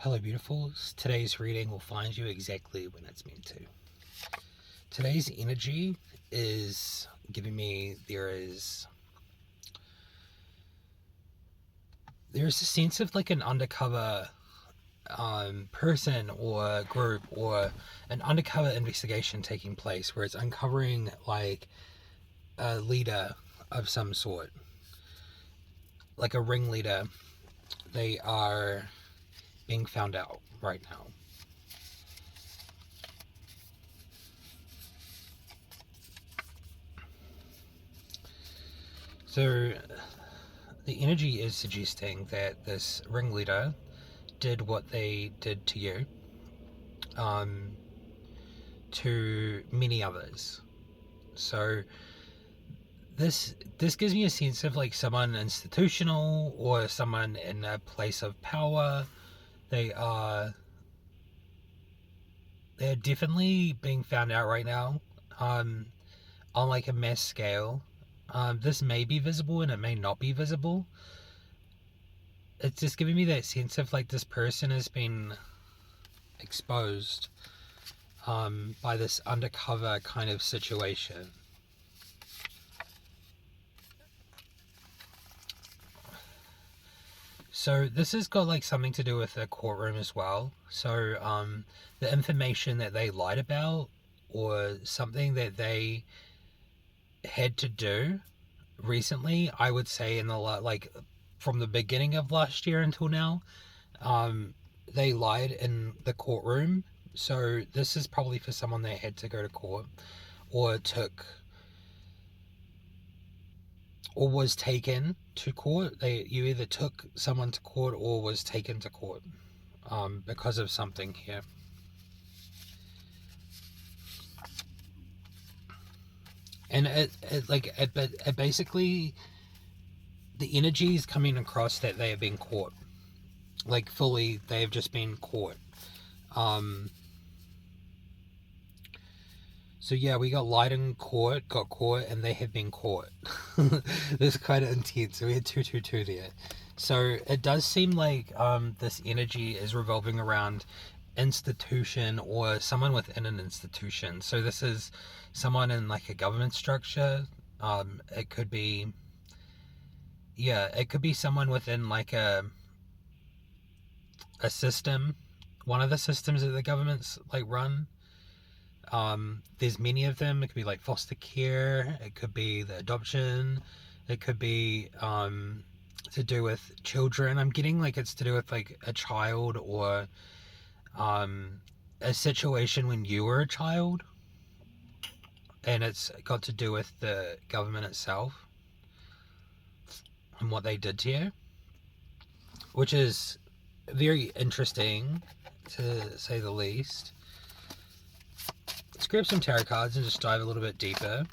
Hello, beautifuls. Today's reading will find you exactly when it's meant to. Today's energy is giving me there's a sense of like an undercover person or group or an undercover investigation taking place where it's uncovering like a leader of some sort, like a ringleader. They are being found out right now. So the energy is suggesting that this ringleader did what they did to you, to many others. So this gives me a sense of like someone institutional or someone in a place of power. They're definitely being found out right now, on like a mass scale. This may be visible and it may not be visible. It's just giving me that sense of like this person has been exposed by this undercover kind of situation. So this has got like something to do with the courtroom as well. So the information that they lied about or something that they had to do recently, I would say in the like from the beginning of last year until now, they lied in the courtroom. So this is probably for someone that had to go to court or was taken to court. You either took someone to court or was taken to court because of something here. And it basically, the energy is coming across that they have been caught. Like fully, they have just been caught. So yeah, we got lied in court, got caught, and they have been caught. This is kind of intense. So we had 222 there. So it does seem like this energy is revolving around institution or someone within an institution. So this is someone in like a government structure. It could be someone within like a system, one of the systems that the government's like run. There's many of them. It could be like foster care, it could be the adoption, it could be to do with children. I'm getting like it's to do with like a child or a situation when you were a child, and it's got to do with the government itself and what they did to you, which is very interesting to say the least. Let's grab some tarot cards and just dive a little bit deeper.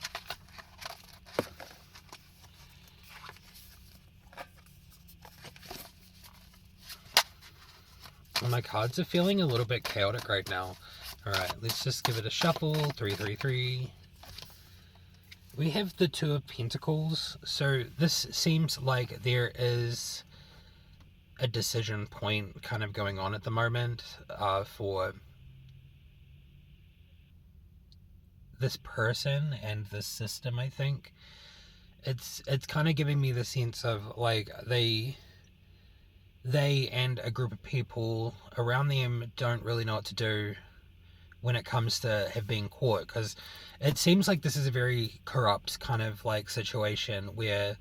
My cards are feeling a little bit chaotic right now. Alright, let's just give it a shuffle. 333. We have the Two of Pentacles. So this seems like there is a decision point kind of going on at the moment for this person and this system. I think it's kind of giving me the sense of like they and a group of people around them don't really know what to do when it comes to have been caught, because it seems like this is a very corrupt kind of like situation where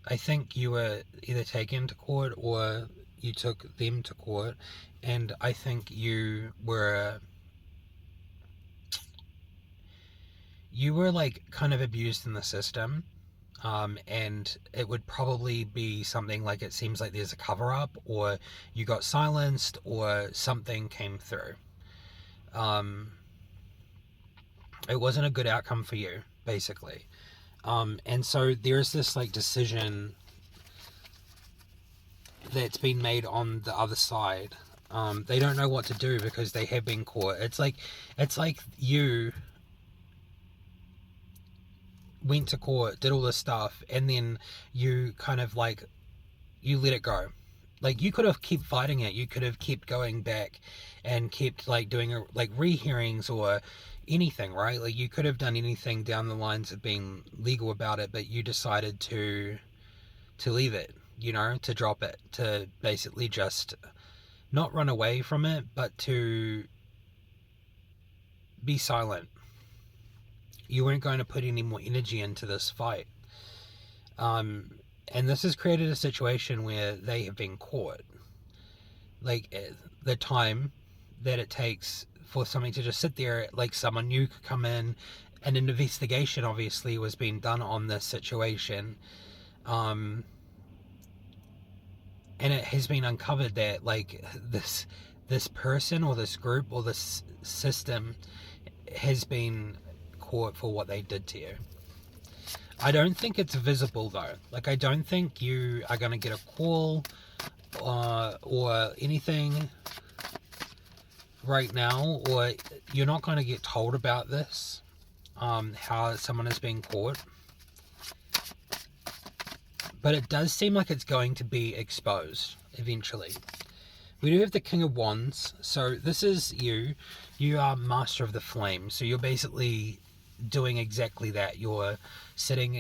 I think you were either taken to court or you took them to court, and I think you were like kind of abused in the system. And it would probably be something like, it seems like there's a cover-up, or you got silenced, or something came through. It wasn't a good outcome for you, basically. And so there's this like decision that's been made on the other side. They don't know what to do because they have been caught. It's like you went to court, did all this stuff, and then you kind of like, you let it go. Like, you could have kept fighting it. You could have kept going back and kept, like, doing, like, rehearings or anything, right? Like, you could have done anything down the lines of being legal about it, but you decided to leave it, you know, to drop it, to basically just not run away from it, but to be silent. You weren't going to put any more energy into this fight. And this has created a situation where they have been caught. Like, the time that it takes for something to just sit there, like, someone new could come in, and an investigation obviously was being done on this situation. And it has been uncovered that, like, this person or this group or this system has been caught for what they did to you. I don't think it's visible though. Like, I don't think you are going to get a call or anything right now, or you're not going to get told about this, how someone is being caught. But it does seem like it's going to be exposed eventually. We do have the King of Wands. So this is you. You are Master of the Flame. So you're basically doing exactly that. You're sitting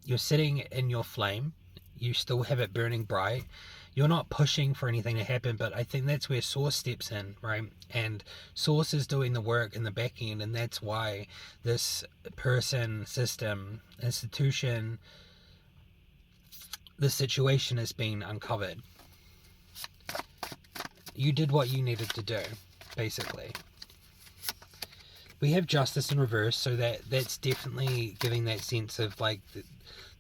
in your flame. You still have it burning bright. You're not pushing for anything to happen, but I think that's where Source steps in, right? And Source is doing the work in the back end, and that's why this person, system, institution, the situation has been uncovered. You did what you needed to do, basically. We have Justice in reverse, so that's definitely giving that sense of, like,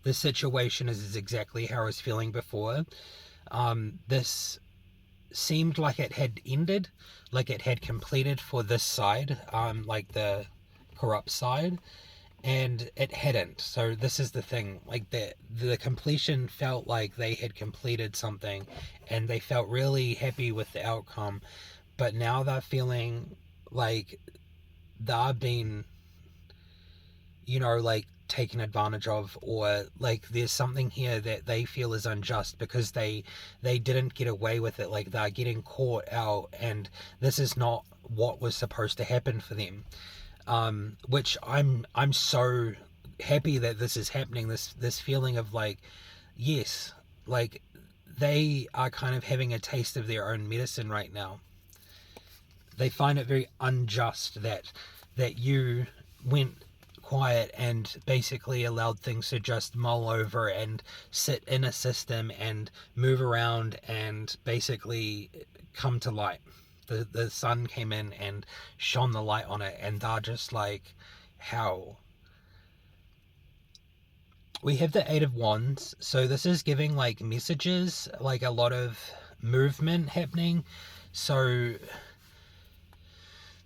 the situation is exactly how I was feeling before. This seemed like it had ended, like it had completed for this side, like the corrupt side, and it hadn't. So this is the thing, like, the completion felt like they had completed something and they felt really happy with the outcome, but now they're feeling like they're being, you know, like, taken advantage of, or like there's something here that they feel is unjust because they didn't get away with it. Like, they're getting caught out, and this is not what was supposed to happen for them. Which I'm so happy that this is happening. This feeling of, like, yes, like, they are kind of having a taste of their own medicine right now. They find it very unjust that you went quiet and basically allowed things to just mull over and sit in a system and move around and basically come to light. The sun came in and shone the light on it, and they're just like, how? We have the Eight of Wands, so this is giving, like, messages, like a lot of movement happening. So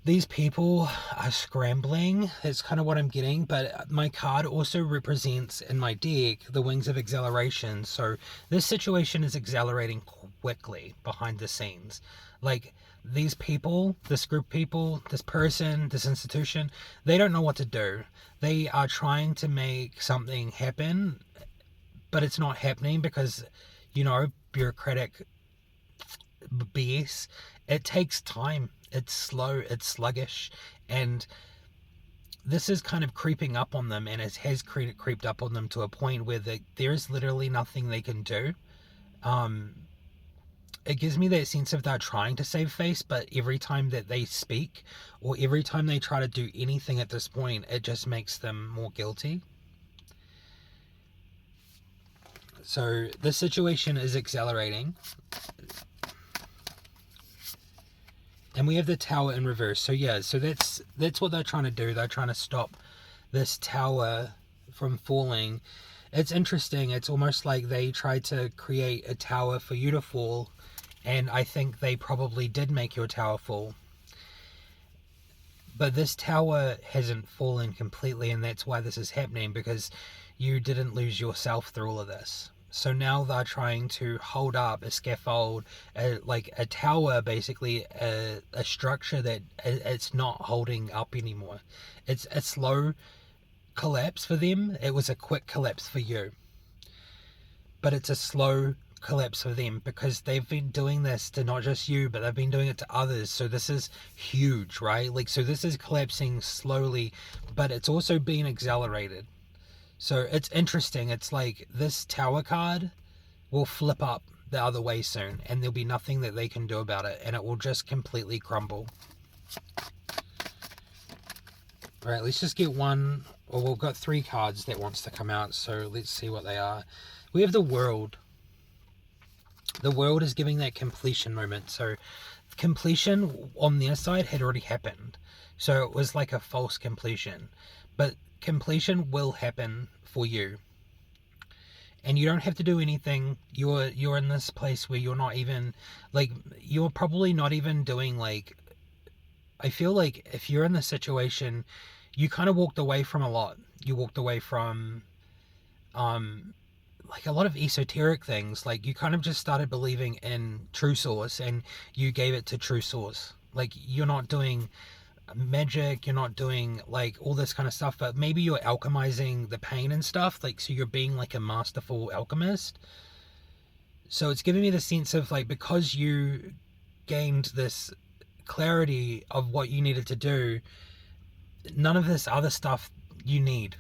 these people are scrambling. That's kind of what I'm getting. But my card also represents, in my deck, the Wings of Acceleration. So this situation is accelerating quickly behind the scenes. Like, these people, this group of people, this person, this institution, they don't know what to do. They are trying to make something happen, but it's not happening because, you know, bureaucratic BS. It takes time. It's slow, it's sluggish, and this is kind of creeping up on them, and it has creeped up on them to a point where there is literally nothing they can do. It gives me that sense of they're trying to save face, but every time that they speak, or every time they try to do anything at this point, it just makes them more guilty. So this situation is accelerating. And we have the Tower in reverse. So yeah, so that's what they're trying to do. They're trying to stop this tower from falling. It's interesting. It's almost like they tried to create a tower for you to fall, and I think they probably did make your tower fall. But this tower hasn't fallen completely, and that's why this is happening, because you didn't lose yourself through all of this. So now they're trying to hold up a scaffold, like a tower, basically, a structure that it's not holding up anymore. It's a slow collapse for them. It was a quick collapse for you. But it's a slow collapse for them, because they've been doing this to not just you, but they've been doing it to others. So this is huge, right? Like, so this is collapsing slowly, but it's also being accelerated. So it's interesting. It's like this Tower card will flip up the other way soon, and there'll be nothing that they can do about it, and it will just completely crumble. Alright, let's just get one. Well, we've got 3 cards that wants to come out, so let's see what they are. We have the World. The World is giving that completion moment. So completion on their side had already happened. So it was like a false completion. But completion will happen for you. And you don't have to do anything. You're in this place where you're not even, like, you're probably not even doing, like, I feel like if you're in this situation, you kind of walked away from a lot. You walked away from like a lot of esoteric things. Like, you kind of just started believing in True Source, and you gave it to True Source. Like, you're not doing magic, you're not doing like all this kind of stuff, but maybe you're alchemizing the pain and stuff, like, so you're being like a masterful alchemist. So it's giving me the sense of, like, because you gained this clarity of what you needed to do, none of this other stuff you need.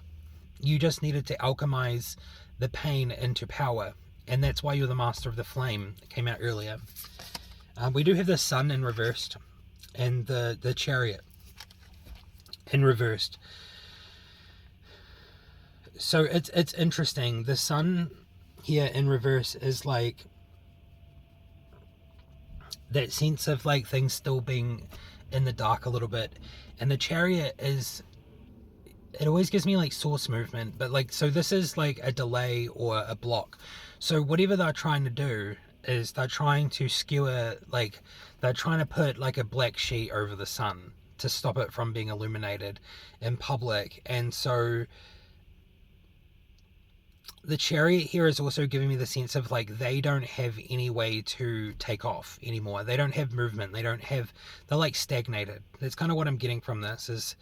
You just needed to alchemize the pain into power, and that's why you're the Master of the Flame. It came out earlier. We do have the Sun in reversed, and the Chariot in reversed. So it's interesting. The Sun here in reverse is like that sense of, like, things still being in the dark a little bit, and the Chariot is, it always gives me like source movement, but like, so this is like a delay or a block. So whatever they're trying to do is they're trying to skewer, like, they're trying to put like a black sheet over the sun to stop it from being illuminated in public. And so the Chariot here is also giving me the sense of, like, they don't have any way to take off anymore. They don't have movement. They're like stagnated. That's kind of what I'm getting from this. Is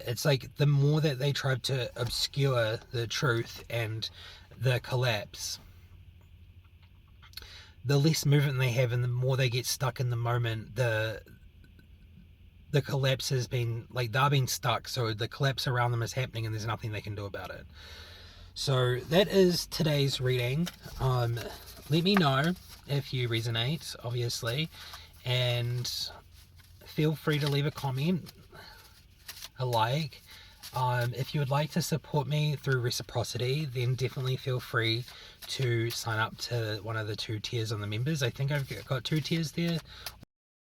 it's like the more that they try to obscure the truth and the collapse, the less movement they have, and the more they get stuck in the moment. The collapse has been, like, they're being stuck, so the collapse around them is happening, and there's nothing they can do about it. So that is today's reading. Let me know if you resonate, obviously, and feel free to leave a comment, a like. If you would like to support me through reciprocity, then definitely feel free to sign up to one of the 2 tiers on the members. I think I've got 2 tiers there,